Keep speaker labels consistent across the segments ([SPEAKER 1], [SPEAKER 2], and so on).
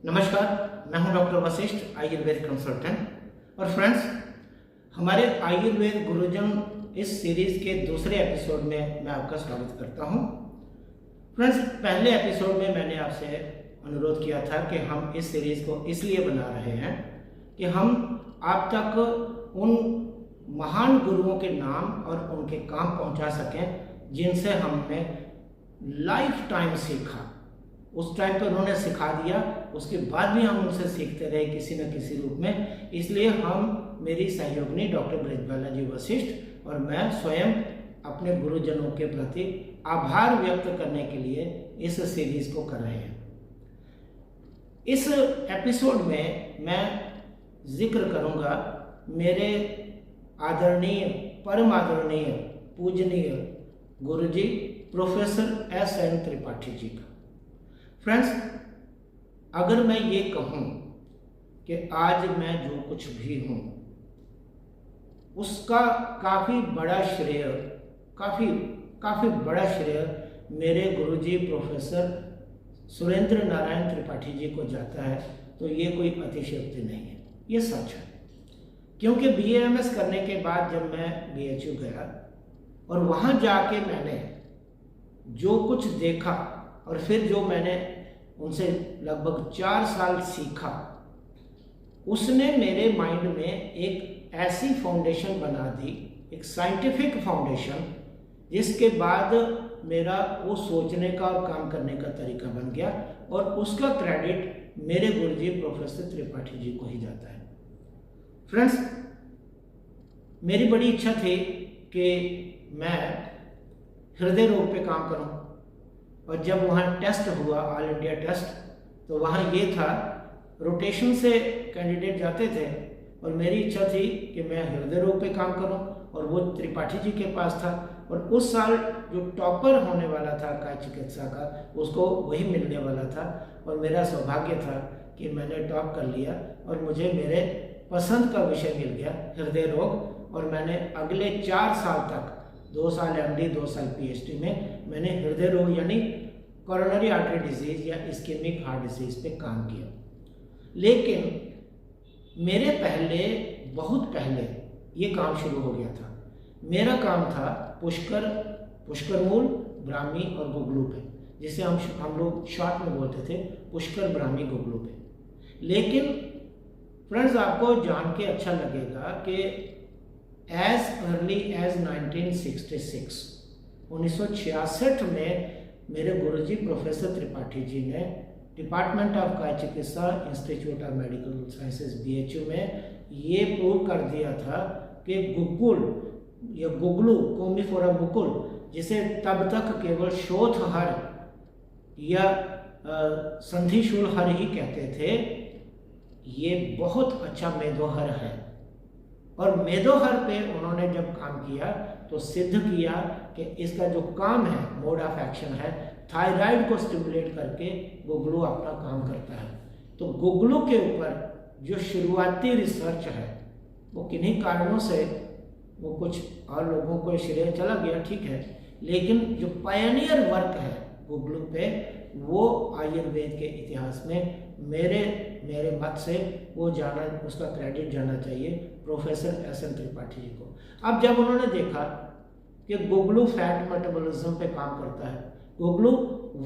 [SPEAKER 1] नमस्कार, मैं हूं डॉक्टर वशिष्ठ, आयुर्वेद कंसल्टेंट। और फ्रेंड्स, हमारे आयुर्वेद गुरुजन इस सीरीज के दूसरे एपिसोड में मैं आपका स्वागत करता हूं। फ्रेंड्स, पहले एपिसोड में मैंने आपसे अनुरोध किया था कि हम इस सीरीज को इसलिए बना रहे हैं कि हम आप तक उन महान गुरुओं के नाम और उनके काम पहुंचा सकें जिनसे हमने लाइफ टाइम सीखा। उस टाइम पर उन्होंने सिखा दिया, उसके बाद भी हम उनसे सीखते रहे किसी न किसी रूप में। इसलिए हम, मेरी सहयोगिनी डॉक्टर ब्रजबाला जी वशिष्ठ और मैं स्वयं अपने गुरुजनों के प्रति आभार व्यक्त करने के लिए इस सीरीज को कर रहे हैं। इस एपिसोड में मैं जिक्र करूंगा मेरे आदरणीय, परम आदरणीय, पूजनीय गुरुजी प्रोफेसर एस.एन. त्रिपाठी जी का। फ्रेंड्स, अगर मैं ये कहूं कि आज मैं जो कुछ भी हूं उसका काफ़ी बड़ा श्रेय मेरे गुरुजी प्रोफेसर सुरेंद्र नारायण त्रिपाठी जी को जाता है, तो ये कोई अतिशयोक्ति नहीं है, ये सच है। क्योंकि BAMS करने के बाद जब मैं BHU गया और वहाँ जाके मैंने जो कुछ देखा और फिर जो मैंने उनसे लगभग 4 साल सीखा, उसने मेरे माइंड में एक ऐसी फाउंडेशन बना दी, एक साइंटिफिक फाउंडेशन, जिसके बाद मेरा वो सोचने का और काम करने का तरीका बन गया और उसका क्रेडिट मेरे गुरुजी प्रोफेसर त्रिपाठी जी को ही जाता है। फ्रेंड्स, मेरी बड़ी इच्छा थी कि मैं हृदय रोग पे काम करूं, और जब वहाँ टेस्ट हुआ, ऑल इंडिया टेस्ट, तो वहाँ ये था, रोटेशन से कैंडिडेट जाते थे और मेरी इच्छा थी कि मैं हृदय रोग पे काम करूं, और वो त्रिपाठी जी के पास था। और उस साल जो टॉपर होने वाला था काय चिकित्सा का, उसको वही मिलने वाला था, और मेरा सौभाग्य था कि मैंने टॉप कर लिया और मुझे मेरे पसंद का विषय मिल गया, हृदय रोग। और मैंने अगले 4 साल तक, 2 साल MD, 2 साल PhD में मैंने हृदय रोग यानी कोरोनरी आर्टरी डिजीज या इस्केमिक हार्ट डिजीज पे काम किया। लेकिन मेरे पहले, बहुत पहले ये काम शुरू हो गया था। मेरा काम था पुष्कर मूल, ब्राह्मी और गुगलू पे, जिसे हम लोग शॉर्ट में बोलते थे पुष्कर, ब्राह्मी, गुगलू पे। लेकिन फ्रेंड्स, आपको जान के अच्छा लगेगा कि एज अर्ली एज 1966, 1966 में मेरे गुरुजी प्रोफेसर त्रिपाठी जी ने डिपार्टमेंट ऑफ काय चिकित्सा, institute of medical sciences BHU में ये प्रूव कर दिया था कि गुगुल या गुगलू, कोमीफोरा मुकुल, जिसे तब तक केवल शोथहर या संधिशूल हर ही कहते थे, ये बहुत अच्छा मेदोहर है। और मेदोहर पे उन्होंने जब काम किया तो सिद्ध किया कि इसका जो काम है, मोड ऑफ एक्शन है, थायराइड को स्टिमुलेट करके गुगलू अपना काम करता है। तो गुगलू के ऊपर जो शुरुआती रिसर्च है, वो किन्हीं कारणों से वो कुछ और लोगों को श्रेय चला गया, ठीक है, लेकिन जो पायनियर वर्क है गुगलू पे, वो आयुर्वेद के इतिहास में मेरे मत से वो जाना, उसका क्रेडिट जाना चाहिए प्रोफेसर एस.एन. त्रिपाठी जी को। अब जब उन्होंने देखा कि गुगलू फैट मेटाबॉलिज्म पे काम करता है, गुगलू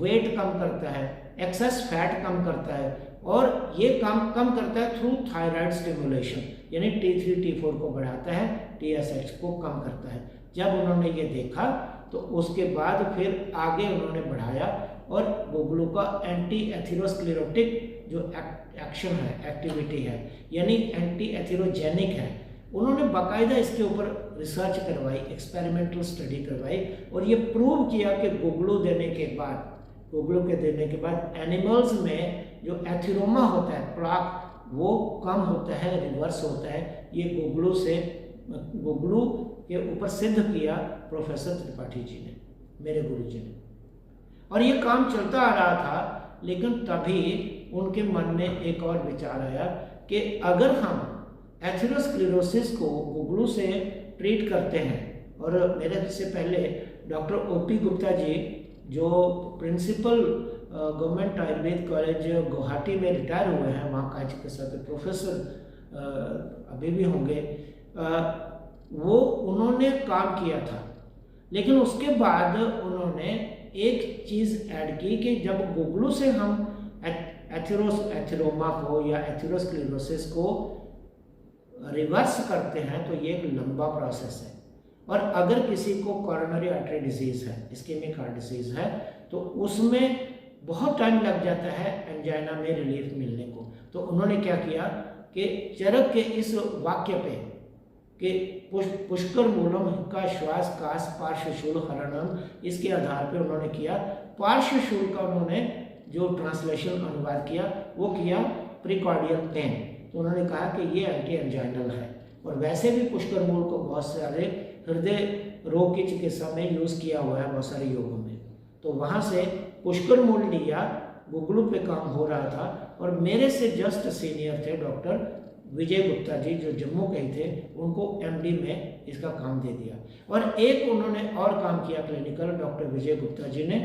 [SPEAKER 1] वेट कम करता है, एक्सेस फैट कम करता है, और ये काम कम करता है थ्रू थायराइड स्टिमुलेशन, यानी T3 T4 को बढ़ाता है, TSH को कम करता है। जब उन्होंने ये देखा तो उसके बाद फिर आगे उन्होंने बढ़ाया और गुगलू का एंटी एथेरोस्क्लेरोटिक जो एक्शन है, एक्टिविटी है, यानी एंटी एथेरोजेनिक है, उन्होंने बाकायदा इसके ऊपर रिसर्च करवाई, एक्सपेरिमेंटल स्टडी करवाई, और ये प्रूव किया कि गुगलू के देने के बाद एनिमल्स में जो एथेरोमा होता है, प्लाक, वो कम होता है, रिवर्स होता है। ये गुगलू के ऊपर सिद्ध किया प्रोफेसर त्रिपाठी जी ने, मेरे गुरु जी ने। और ये काम चलता आ रहा था, लेकिन तभी उनके मन में एक और विचार आया कि अगर हम एथेरोस्क्लेरोसिस को गुगलू से ट्रीट करते हैं, और मेरे से पहले डॉक्टर O.P. गुप्ता जी, जो principal government Ayurveda college Guwahati में रिटायर हुए हैं, वहाँ का चिकित्सा के प्रोफेसर अभी भी होंगे। वो उन्होंने काम किया था, लेकिन उसके बाद उन्होंने एक चीज़ ऐड की कि जब गुगलू से हम एथेरोमा को या एथेरोस्क्लेरोसिस को रिवर्स करते हैं तो ये एक लंबा प्रोसेस है। और अगर किसी को कोरोनरी आर्टरी डिजीज़ है, इस्केमिक हार्ट डिजीज़ है, तो उसमें बहुत टाइम लग जाता है एंजाइना में रिलीफ मिलने को। तो उन्होंने क्या किया कि चरक के इस वाक्य पे कि पुष्कर मूलम का श्वास कास पार्श्वशूल हरणम, इसके आधार पे उन्होंने किया पार्श्वशूल का, उन्होंने जो ट्रांसलेशन अनुवाद किया वो किया प्रीकॉर्डियल पेन। तो उन्होंने कहा कि ये एंटी एंजाइनल है। और वैसे भी पुष्कर मूल को बहुत सारे हृदय रोग की चिकित्सा में यूज़ किया हुआ है, बहुत सारे योगों में। तो वहाँ से पुष्कर मूल लिया, गुगलू पे काम हो रहा था। और मेरे से जस्ट सीनियर थे डॉक्टर विजय गुप्ता जी, जो जम्मू के थे, उनको एमडी में इसका काम दे दिया। और एक उन्होंने और काम किया क्लिनिकल, डॉक्टर विजय गुप्ता जी ने,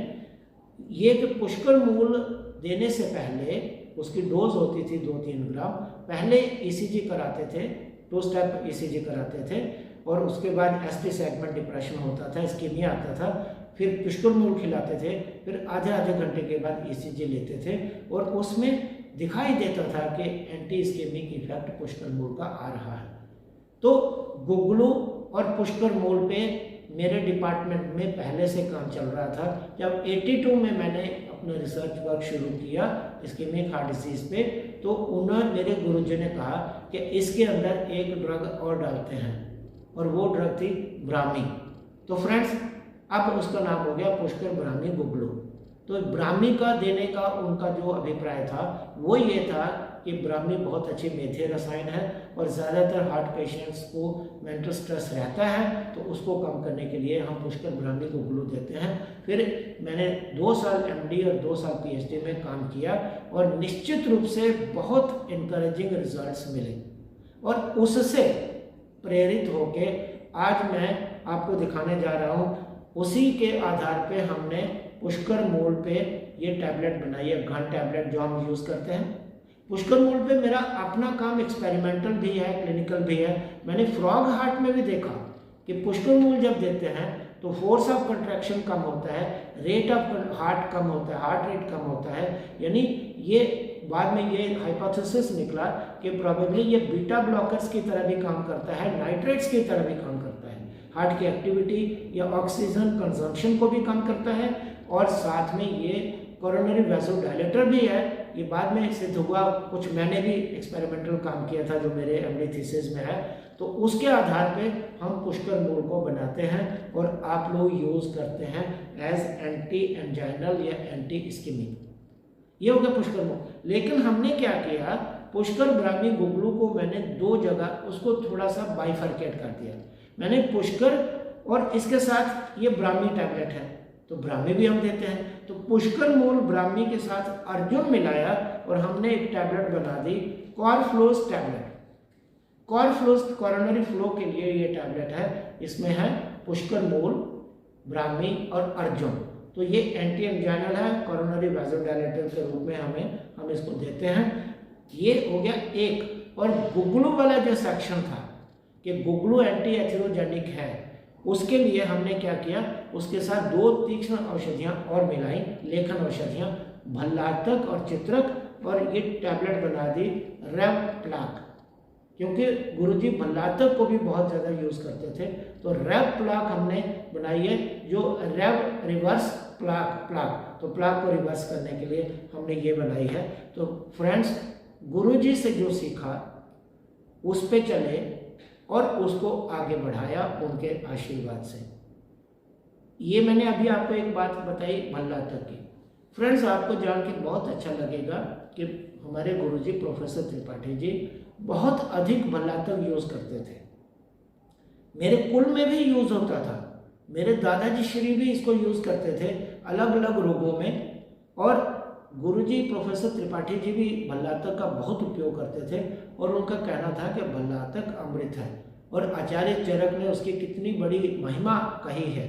[SPEAKER 1] ये कि पुष्कर मूल देने से पहले उसकी डोज होती थी 2-3 ग्राम। पहले ईसीजी कराते थे, 2 स्टेप ईसीजी कराते थे, और उसके बाद एसटी सेगमेंट डिप्रेशन होता था, इस्कीमिया आता था, फिर पुष्कर मूल खिलाते थे, फिर आधे घंटे के बाद ईसीजी लेते थे, और उसमें दिखाई देता था कि एंटी इस्केमिक इफेक्ट पुष्कर मूल का आ रहा है। तो गुगलू और पुष्कर मूल पे मेरे डिपार्टमेंट में पहले से काम चल रहा था। जब 82 में मैंने अपना रिसर्च वर्क शुरू किया इस्केमिक हार्ट डिजीज़ पे, तो उन्होंने, मेरे गुरुजी ने कहा कि इसके अंदर एक ड्रग और डालते हैं, और वो ड्रग थी ब्राह्मी। तो फ्रेंड्स, अब उसका नाम हो गया पुष्कर ब्राह्मी गुगलू। तो ब्राह्मी का देने का उनका जो अभिप्राय था वो ये था कि ब्राह्मी बहुत अच्छी मेथी रसायन है, और ज़्यादातर हार्ट पेशेंट्स को मेंटल स्ट्रेस रहता है, तो उसको कम करने के लिए हम पुष्कर ब्राह्मी गुगलू देते हैं। फिर मैंने 2 साल एमडी और 2 साल पीएचडी में काम किया, और निश्चित रूप से बहुत इनकरेजिंग रिजल्ट्स मिले, और उससे प्रेरित होके आज मैं आपको दिखाने जा रहा हूँ। उसी के आधार पे हमने पुष्कर मूल पे ये टैबलेट बनाई है, घन टैबलेट जो हम यूज़ करते हैं। पुष्कर मूल पे मेरा अपना काम एक्सपेरिमेंटल भी है, क्लिनिकल भी है। मैंने फ्रॉग हार्ट में भी देखा कि पुष्कर मूल जब देते हैं तो फोर्स ऑफ कंट्रैक्शन कम होता है, रेट ऑफ हार्ट कम होता है, हार्ट रेट कम होता है। यानी ये बाद में ये हाइपोथेसिस निकला कि प्रोबेबली ये बीटा ब्लॉकर्स की तरह भी काम करता है, नाइट्रेट्स की तरह भी काम करता है, हार्ट की एक्टिविटी या ऑक्सीजन कंजम्पशन को भी कम करता है, और साथ में ये कोरोनरी वैसोडायलेटर भी है। ये बाद में सिद्ध हुआ, कुछ मैंने भी एक्सपेरिमेंटल काम किया था जो मेरे एमडी थीसिस में है। तो उसके आधार पे हम पुष्कर मूल को बनाते हैं और आप लोग यूज़ करते हैं एज एंटी एंजाइनल या एंटी इस्केमिक। ये हो गया पुष्कर मूल। लेकिन हमने क्या किया, पुष्कर ब्राह्मी गुगलू को मैंने 2 जगह उसको थोड़ा सा बाइफरकेट कर दिया। मैंने पुष्कर और इसके साथ ये ब्राह्मी टैबलेट है, तो ब्राह्मी भी हम देते हैं। तो पुष्कर मूल ब्राह्मी के साथ अर्जुन मिलाया और हमने एक टैबलेट बना दी, कॉरफ्लोज टैबलेट। कॉरफ्लोज कोरोनरी फ्लो के लिए ये टैबलेट है। इसमें है पुष्कर मूल, ब्राह्मी और अर्जुन। तो ये एंटी एंजाइनल है, कोरोनरी वैसोडायलेटर के रूप में हम इसको देते हैं। ये हो गया एक। और गुगलू वाला जो सेक्शन था कि गुगलू एंटी एथेरोजेनिक है, उसके लिए हमने क्या किया, उसके साथ 2 तीक्ष्ण औषधियाँ और मिलाई, लेखन औषधियाँ, भल्लातक और चित्रक, और ये टैबलेट बना दी रेव प्लाक, क्योंकि गुरुजी भल्लातक को भी बहुत ज़्यादा यूज़ करते थे। तो रेव प्लाक हमने बनाई है, जो रेव रिवर्स प्लाक, तो प्लाक को रिवर्स करने के लिए हमने ये बनाई है। तो फ्रेंड्स, गुरुजी से जो सीखा उस पे चले और उसको आगे बढ़ाया उनके आशीर्वाद से। ये मैंने अभी आपको एक बात बताई भल्लातक की। फ्रेंड्स, आपको जान के बहुत अच्छा लगेगा कि हमारे गुरुजी प्रोफेसर त्रिपाठी जी बहुत अधिक भल्लातक यूज़ करते थे। मेरे कुल में भी यूज़ होता था, मेरे दादाजी श्री भी इसको यूज़ करते थे अलग अलग रोगों में, और गुरुजी प्रोफेसर त्रिपाठी जी भी भल्लातक का बहुत उपयोग करते थे। और उनका कहना था कि भल्लातक अमृत है, और आचार्य चरक ने उसकी कितनी बड़ी महिमा कही है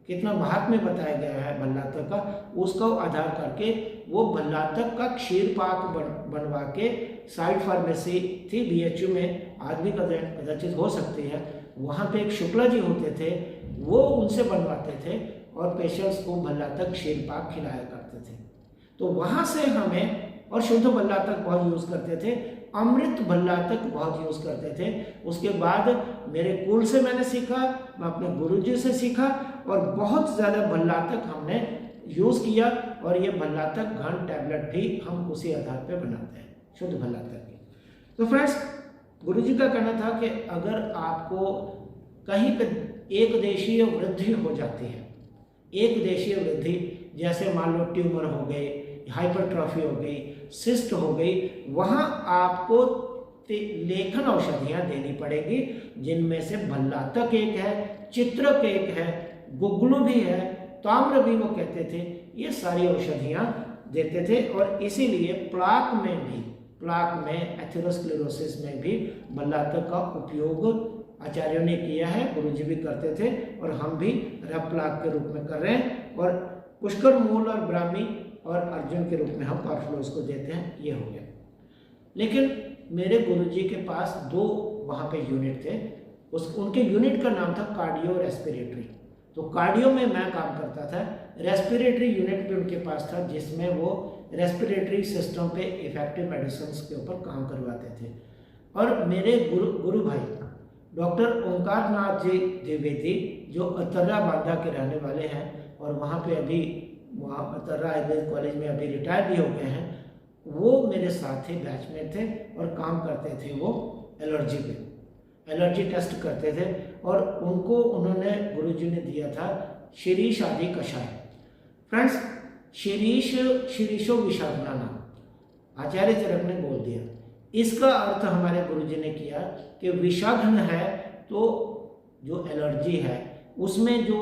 [SPEAKER 1] कितना महात्म्य बताया गया है भल्लातक का, उसका आधार करके वो भल्लातक का क्षीर पाक बनवा के साइड फार्मेसी थी BHU में, आज भी कदाचित हो सकती है, वहाँ पे एक शुक्ला जी होते थे, वो उनसे बनवाते थे और पेशेंट्स को भल्लातक क्षीर पाक खिलाया करते थे। तो वहाँ से हमें, और शुद्ध भल्लातक बहुत यूज़ करते थे, अमृत भल्लातक बहुत यूज़ करते थे। उसके बाद मेरे कुल से मैंने सीखा, मैं अपने गुरुजी से सीखा और बहुत ज़्यादा भल्लातक हमने यूज़ किया, और ये भल्लातक घन टैबलेट भी हम उसी आधार पे बनाते हैं, शुद्ध भल्लातक की। तो फ्रेंड्स, गुरुजी का कहना था कि अगर आपको कहीं पे एक देशीय वृद्धि हो जाती है, एक देशीय वृद्धि, जैसे मान लो ट्यूमर हो गए, हाइपरट्रॉफी हो गई, सिस्ट हो गई, वहाँ आपको लेखन औषधियाँ देनी पड़ेगी, जिनमें से भल्लातक एक है, चित्रक एक है, गुगलू भी है, ताम्र भी वो कहते थे, ये सारी औषधियाँ देते थे। और इसीलिए प्लाक में एथेरोस्क्लेरोसिस में भी भल्लातक का उपयोग आचार्यों ने किया है, गुरुजी भी करते थे और हम भी रब प्लाक के रूप में कर रहे हैं, और पुष्कर मूल और ब्राह्मी और अर्जुन के रूप में हम कार्फ्लोज को देते हैं। ये हो गया। लेकिन मेरे गुरुजी के पास 2 वहाँ पे यूनिट थे, उनके यूनिट का नाम था कार्डियो रेस्पिरेटरी। तो कार्डियो में मैं काम करता था, रेस्पिरेटरी यूनिट भी उनके पास था, जिसमें वो रेस्पिरेटरी सिस्टम पे इफेक्टिव मेडिसिन के ऊपर काम करवाते थे। और मेरे गुरु भाई डॉक्टर ओंकार नाथ जी द्विवेदी, जो अतर्रा बांदा के रहने वाले हैं और वहाँ पे अभी अतर्रा आयुर्वेद कॉलेज में अभी रिटायर भी हो गए हैं, वो मेरे साथ थे, बैच में थे और काम करते थे। वो एलर्जी पे एलर्जी टेस्ट करते थे और उनको उन्होंने गुरुजी ने दिया था शिरीष आदि कषाय। फ्रेंड्स, शिरीषो विषाग्नाना आचार्य चरक ने बोल दिया। इसका अर्थ हमारे गुरुजी ने किया कि विषाग्न है तो जो एलर्जी है उसमें जो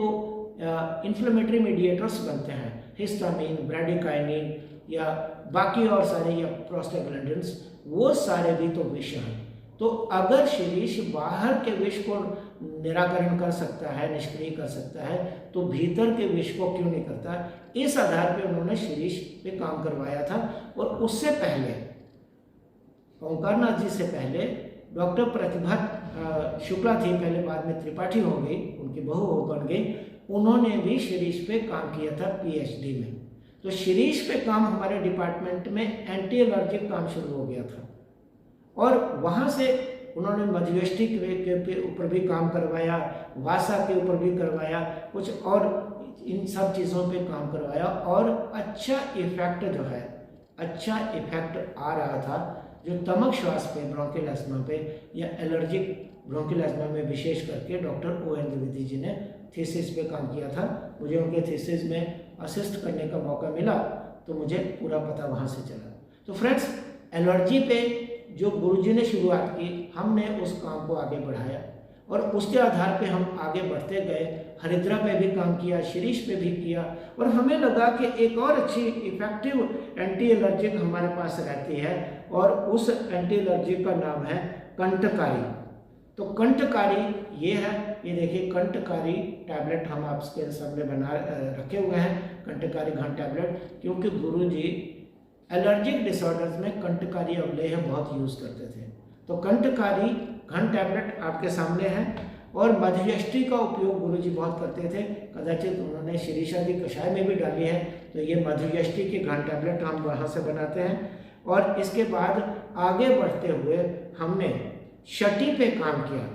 [SPEAKER 1] इन्फ्लेमेटरी मीडिएटर्स बनते हैं, हिस्टामिन, ब्रैडिकाइनिन या बाकी और सारे या प्रोस्टाग्लैंडिन्स, वो सारे भी तो विष हैं। तो अगर शिरीष बाहर के विष को निराकरण कर सकता है, निष्क्रिय कर सकता है, तो भीतर के विष को क्यों नहीं करता? इस आधार पे उन्होंने शिरीष पे काम करवाया था। और उससे पहले ओंकारनाथ जी से पहले डॉक्टर प्रतिभा शुक्ला थी, पहले बाद में त्रिपाठी हो गई, उनकी बहू हो बन गई, उन्होंने भी शिरीष पे काम किया था PhD में। तो शिरीष पे काम हमारे डिपार्टमेंट में एंटी एलर्जिक काम शुरू हो गया था और वहाँ से उन्होंने मधुयष्टि के ऊपर भी काम करवाया, वासा के ऊपर भी करवाया, कुछ और इन सब चीज़ों पे काम करवाया और अच्छा इफेक्ट जो है, अच्छा इफेक्ट आ रहा था। जो तमक श्वास पे, ब्रोंकियल एस्मा पे या एलर्जिक ब्रोंकियल एस्मा में विशेष करके डॉक्टर ON द्विवेदी जी ने थीसिस पे काम किया था। मुझे उनके थीसिस में असिस्ट करने का मौका मिला तो मुझे पूरा पता वहाँ से चला। तो फ्रेंड्स, एलर्जी पे जो गुरुजी ने शुरुआत की, हमने उस काम को आगे बढ़ाया और उसके आधार पे हम आगे बढ़ते गए। हरिद्रा पे भी काम किया, शिरीष पे भी किया और हमें लगा कि एक और अच्छी इफेक्टिव एंटी एलर्जिक हमारे पास रहती है और उस एंटी एलर्जिक का नाम है कंटकारी। तो कंटकारी ये है, ये देखिए कंटकारी टैबलेट हम आपके सामने बना रखे हुए हैं, कंटकारी घन टैबलेट, क्योंकि गुरुजी एलर्जिक डिसऑर्डर्स में कंटकारी अवलेह बहुत यूज़ करते थे। तो कंटकारी घन टैबलेट आपके सामने है और मधुयष्टि का उपयोग गुरुजी बहुत करते थे, कदाचित उन्होंने शिरीषादि कषाय में भी डाली है। तो ये मधुयष्टि की घन टैबलेट हम वहाँ से बनाते हैं। और इसके बाद आगे बढ़ते हुए हमने शटी पे काम किया।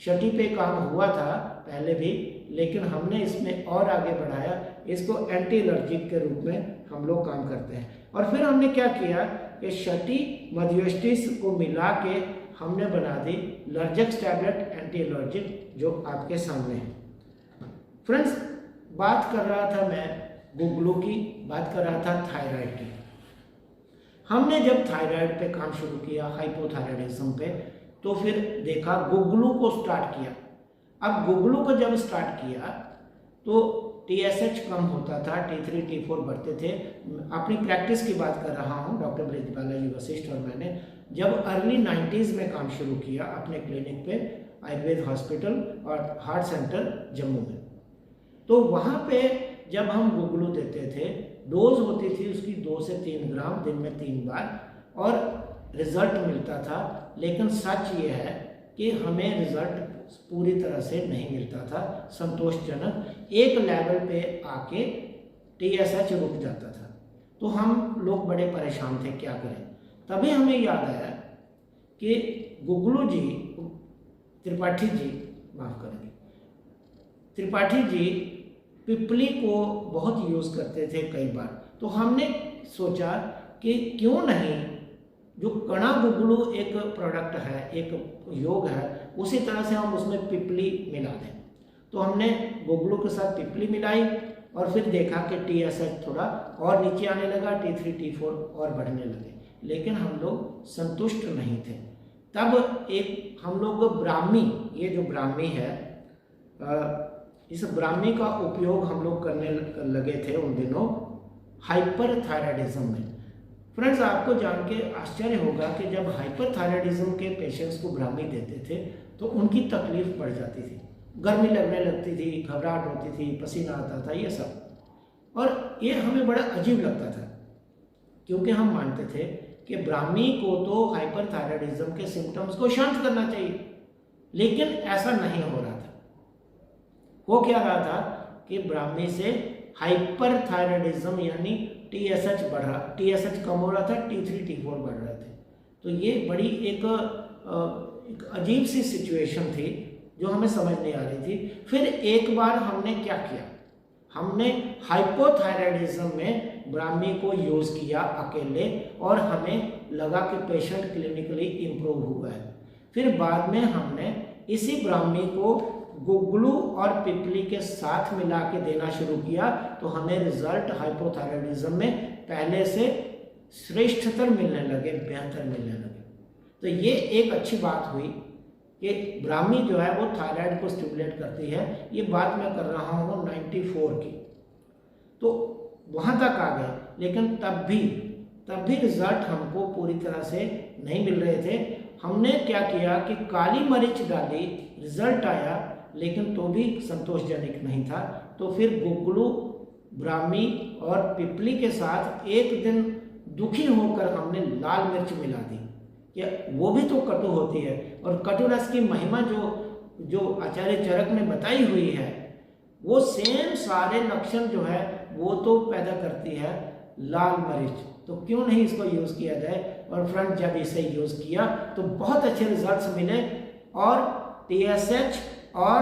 [SPEAKER 1] शटी पे काम हुआ था पहले भी, लेकिन हमने इसमें और आगे बढ़ाया, इसको एंटी एलर्जिक के रूप में हम लोग काम करते हैं। और फिर हमने क्या किया कि शटी मधुयष्टि को मिला के हमने बना दी लर्जेक्स टैबलेट एंटी एलर्जिक, जो आपके सामने है। फ्रेंड्स, बात कर रहा था मैं गुगलू की, बात कर रहा था थायराइड की। हमने जब थायराइड पे काम शुरू किया, हाइपोथायराइडिज्म पे, तो फिर देखा गुगलू को स्टार्ट किया। अब गुगलू को जब स्टार्ट किया तो TSH कम होता था, T3 T4 बढ़ते थे। अपनी प्रैक्टिस की बात कर रहा हूँ, डॉक्टर ब्रिजबालाजी वशिष्ठ और मैंने जब अर्ली 90s में काम शुरू किया अपने क्लिनिक पे, आयुर्वेद हॉस्पिटल और हार्ट सेंटर जम्मू में। तो वहाँ पे जब हम गुगलू देते थे, डोज होती थी उसकी 2 से 3 ग्राम दिन में 3 बार, और रिजल्ट मिलता था। लेकिन सच ये है कि हमें रिजल्ट पूरी तरह से नहीं मिलता था संतोषजनक। एक लेवल पे आके TSH रुक जाता था। तो हम लोग बड़े परेशान थे, क्या करें। तभी हमें याद आया कि गुगलू जी, त्रिपाठी जी, माफ़ करेंगे, त्रिपाठी जी पिपली को बहुत यूज़ करते थे कई बार। तो हमने सोचा कि क्यों नहीं, जो कणा गुगलू एक प्रोडक्ट है, एक योग है, उसी तरह से हम उसमें पिपली मिला दें। तो हमने गुगलू के साथ पिपली मिलाई और फिर देखा कि TSH थोड़ा और नीचे आने लगा, T3 T4 और बढ़ने लगे। लेकिन हम लोग संतुष्ट नहीं थे। तब एक हम लोग ब्राह्मी, ये जो ब्राह्मी है, इस ब्राह्मी का उपयोग हम लोग करने लगे थे उन दिनों हाइपरथायराइडिज्म में। फ्रेंड्स, आपको जान के आश्चर्य होगा कि जब हाइपरथायराइडिज्म के पेशेंट्स को ब्राह्मी देते थे तो उनकी तकलीफ बढ़ जाती थी, गर्मी लगने लगती थी, घबराहट होती थी, पसीना आता था, ये सब। और ये हमें बड़ा अजीब लगता था, क्योंकि हम मानते थे कि ब्राह्मी को तो हाइपरथायराइडिज्म के सिम्टम्स को शांत करना चाहिए। लेकिन ऐसा नहीं हो रहा था। वो क्या रहा था कि ब्राह्मी से हाइपरथायराइडिज्म यानी TSH बढ़ रहा, TSH कम हो रहा था, T3 T4 बढ़ रहे थे। तो ये बड़ी एक अजीब सी सिचुएशन थी जो हमें समझ नहीं आ रही थी। फिर एक बार हमने क्या किया, हमने हाइपोथायराइडिज्म में ब्राह्मी को यूज़ किया अकेले, और हमें लगा कि पेशेंट क्लिनिकली इम्प्रूव हुआ है। फिर बाद में हमने इसी ब्राह्मी को गुगलू और पिपली के साथ मिला के देना शुरू किया, तो हमें रिजल्ट हाइपोथायराइडिज्म में पहले से श्रेष्ठतर मिलने लगे, बेहतर मिलने लगे। तो ये एक अच्छी बात हुई कि ब्राह्मी जो है वो थायराइड को स्टिमुलेट करती है। ये बात मैं कर रहा हूँ 94 की। तो वहाँ तक आ गए, लेकिन तब भी रिजल्ट हमको पूरी तरह से नहीं मिल रहे थे। हमने क्या किया कि काली मिर्च डाली, रिजल्ट आया, लेकिन तो भी संतोषजनक नहीं था। तो फिर गुगलू, ब्राह्मी और पिपली के साथ एक दिन दुखी होकर हमने लाल मिर्च मिला दी। या वो भी तो कटु होती है, और कटु रस की महिमा जो आचार्य चरक ने बताई हुई है, वो सेम सारे लक्षण जो है वो तो पैदा करती है लाल मिर्च। तो क्यों नहीं इसको यूज़ किया जाए। और फ्रेंड, जब इसे यूज़ किया तो बहुत अच्छे रिजल्ट्स मिले, और TSH और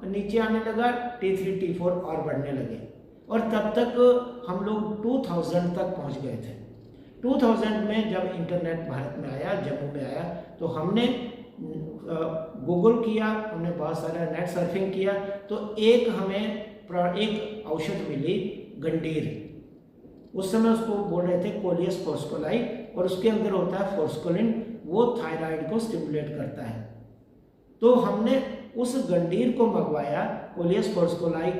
[SPEAKER 1] नीचे आने लगा, T3 T4 और बढ़ने लगे। और तब तक हम लोग 2000 तक पहुंच गए थे। 2000 में जब इंटरनेट भारत में आया, जम्मू में आया, तो हमने गूगल किया, हमने बहुत सारा नेट सर्फिंग किया। तो एक औषध मिली, गंडीर। उस समय उसको बोल रहे थे कोलियस फोर्स्कोलाई, और उसके अंदर होता है फोर्स्कोलिन, वो थायराइड को स्टिमुलेट करता है। तो हमने उस गंडीर को मंगवाया, कोलियस फोर्स्कोलाई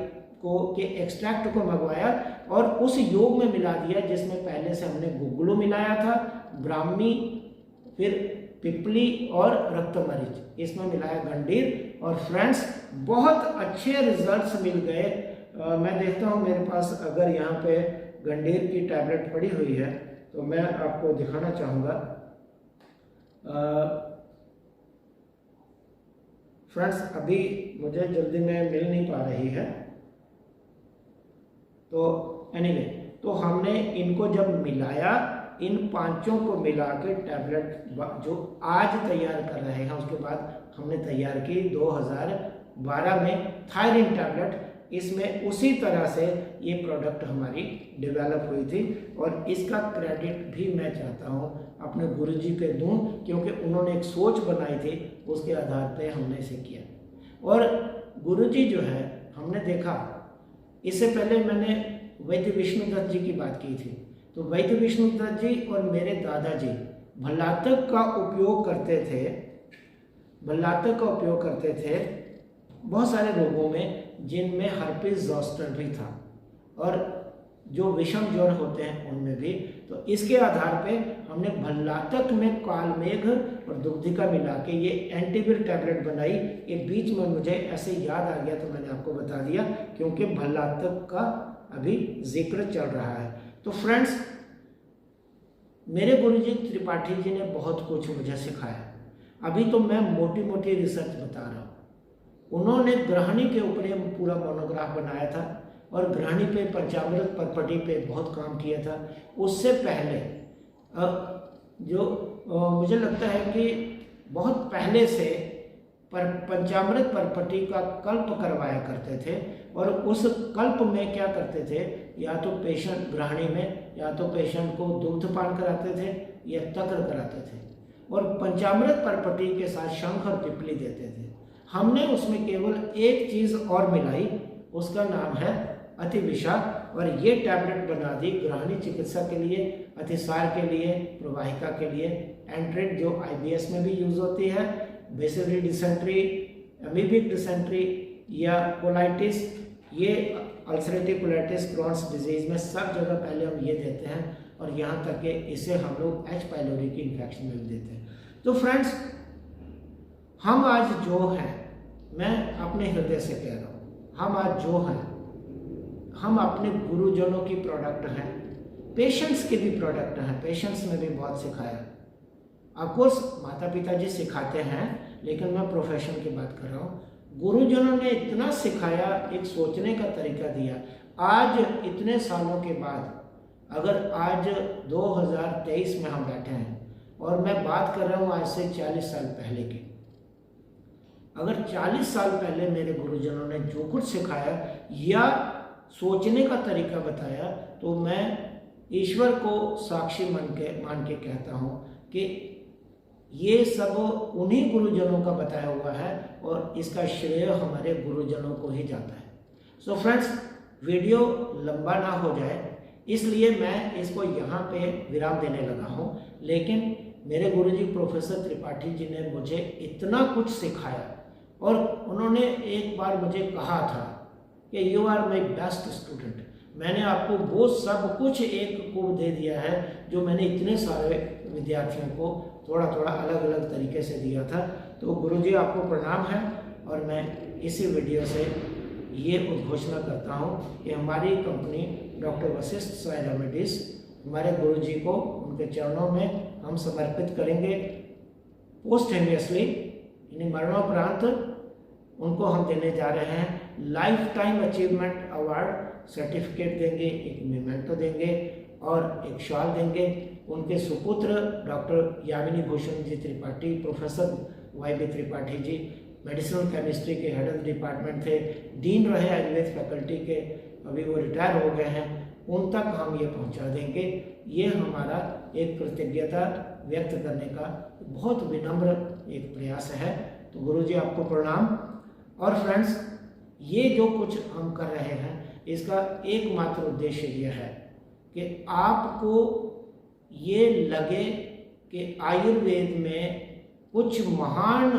[SPEAKER 1] के एक्सट्रैक्ट को मंगवाया, और उस योग में मिला दिया जिसमें पहले से हमने गुगलू मिलाया था, ब्राह्मी, फिर पिपली और रक्तमरीच, इसमें मिलाया गंडीर। और फ्रेंड्स, बहुत अच्छे रिजल्ट्स मिल गए। मैं देखता हूँ मेरे पास अगर यहाँ पे गंडीर की टैबलेट पड़ी हुई है तो मैं आपको दिखाना चाहूँगा। फ्रेंड्स, अभी मुझे जल्दी में मिल नहीं पा रही है। तो एनीवे, तो हमने इनको जब मिलाया, इन पांचों को मिला के टैबलेट जो आज तैयार कर रहे हैं, उसके बाद हमने तैयार की 2012 में थायरिन टैबलेट। इसमें उसी तरह से ये प्रोडक्ट हमारी डेवलप हुई थी, और इसका क्रेडिट भी मैं चाहता हूँ अपने गुरुजी पे दूँ, क्योंकि उन्होंने एक सोच बनाई थी, उसके आधार पे हमने इसे किया। और गुरुजी जो है, हमने देखा, इससे पहले मैंने वैद्य विष्णुदत्त जी की बात की थी। तो वैद्य विष्णुदत्त जी और मेरे दादाजी भल्लातक का उपयोग करते थे बहुत सारे रोगों में, जिनमें हर्पिस ज़ोस्टर भी था, और जो विषम ज्वर होते हैं उनमें भी। तो इसके आधार पे हम हमने भल्लातक में कालमेघ और दुग्धिका मिला के ये एंटीविर टैबलेट बनाई। ये बीच में मुझे ऐसे याद आ गया तो मैंने आपको बता दिया, क्योंकि भल्लातक का अभी जिक्र चल रहा है। तो फ्रेंड्स, मेरे गुरुजी त्रिपाठी जी ने बहुत कुछ मुझे सिखाया। अभी तो मैं मोटी मोटी रिसर्च बता रहा हूँ। उन्होंने ग्रहणी के ऊपर पूरा मोनोग्राफ बनाया था और ग्रहणी पे, पंचामृत परपटी पे बहुत काम किया था। उससे पहले मुझे लगता है कि बहुत पहले से पंचामृत परपटी का कल्प करवाया करते थे, और उस कल्प में क्या करते थे, या तो पेशेंट ग्रहणी में या तो पेशेंट को दुग्धपान कराते थे या तक्र कराते थे, और पंचामृत परपटी के साथ शंख और पिपली देते थे। हमने उसमें केवल एक चीज़ और मिलाई, उसका नाम है अतिविषा, और ये टैबलेट बना दी ग्रहणी चिकित्सा के लिए, अतिसार के लिए, प्रवाहिका के लिए, एंट्रिक जो IBS में भी यूज होती है, बेसिलरी डिसेंट्री, अमीबिक डिसेंट्री या कोलाइटिस, ये अल्सरेटिव कोलाइटिस, क्रॉन्स डिजीज में सब जगह पहले हम ये देते हैं, और यहाँ तक कि इसे हम लोग H. पाइलोरी की इन्फेक्शन में भी देते हैं। तो फ्रेंड्स, हम आज जो हैं, मैं अपने हृदय से कह रहा हूँ, हम आज जो हैं, हम अपने गुरुजनों की प्रोडक्ट हैं, पेशेंट्स के भी प्रोडक्ट हैं। पेशेंट्स ने भी बहुत सिखाया। ऑफकोर्स माता पिता जी सिखाते हैं, लेकिन मैं प्रोफेशन की बात कर रहा हूँ। गुरुजनों ने इतना सिखाया, एक सोचने का तरीका दिया। आज इतने सालों के बाद, अगर आज 2023 में हम बैठे हैं और मैं बात कर रहा हूँ आज से 40 साल पहले की, अगर 40 साल पहले मेरे गुरुजनों ने जो कुछ सिखाया या सोचने का तरीका बताया, तो मैं ईश्वर को साक्षी मान के कहता हूँ कि ये सब उन्हीं गुरुजनों का बताया हुआ है, और इसका श्रेय हमारे गुरुजनों को ही जाता है। सो फ्रेंड्स, वीडियो लंबा ना हो जाए इसलिए मैं इसको यहाँ पे विराम देने लगा हूँ। लेकिन मेरे गुरुजी प्रोफेसर त्रिपाठी जी ने मुझे इतना कुछ सिखाया, और उन्होंने एक बार मुझे कहा था कि you are my best student. मैंने आपको वो सब कुछ एक को दे दिया है जो मैंने इतने सारे विद्यार्थियों को थोड़ा थोड़ा अलग अलग तरीके से दिया था। तो गुरुजी आपको प्रणाम है, और मैं इसी वीडियो से ये उद्घोषणा करता हूँ कि हमारी company doctor Vashishtha Sai remedies हमारे गुरुजी को उनके चरणों में हम समर्पित करेंगे। पोस्टहेमियसली, यानी मरणोपरांत, उनको हम देने जा रहे हैं life time achievement award certificate देंगे, एक मेमेंटो देंगे और एक शॉल देंगे। उनके सुपुत्र doctor Yamini Bhushan ji Tripathi, professor YB Tripathi ji medicinal chemistry के हेड ऑफ डिपार्टमेंट थे, डीन रहे आयुर्वेद फैकल्टी के, अभी वो रिटायर हो गए हैं, उन तक हम ये पहुंचा देंगे। ये हमारा एक कृतज्ञता व्यक्त करने का बहुत विनम्र एक प्रयास है। तो गुरुजी आपको प्रणाम। और फ्रेंड्स, ये जो कुछ हम कर रहे हैं इसका एकमात्र उद्देश्य यह है कि आपको ये लगे कि आयुर्वेद में कुछ महान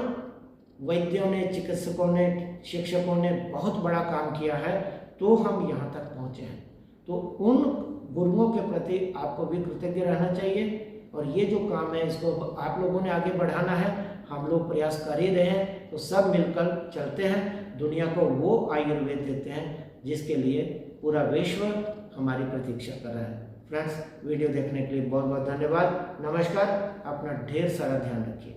[SPEAKER 1] वैद्यों ने, चिकित्सकों ने, शिक्षकों ने बहुत बड़ा काम किया है, तो हम यहाँ तक पहुँचे हैं। तो उन गुरुओं के प्रति आपको भी कृतज्ञ रहना चाहिए, और ये जो काम है इसको आप लोगों ने आगे बढ़ाना है। हम लोग प्रयास कर ही रहे हैं, तो सब मिलकर चलते हैं, दुनिया को वो आयुर्वेद देते हैं जिसके लिए पूरा विश्व हमारी प्रतीक्षा कर रहा है। फ्रेंड्स, वीडियो देखने के लिए बहुत बहुत धन्यवाद। नमस्कार, अपना ढेर सारा ध्यान रखिए।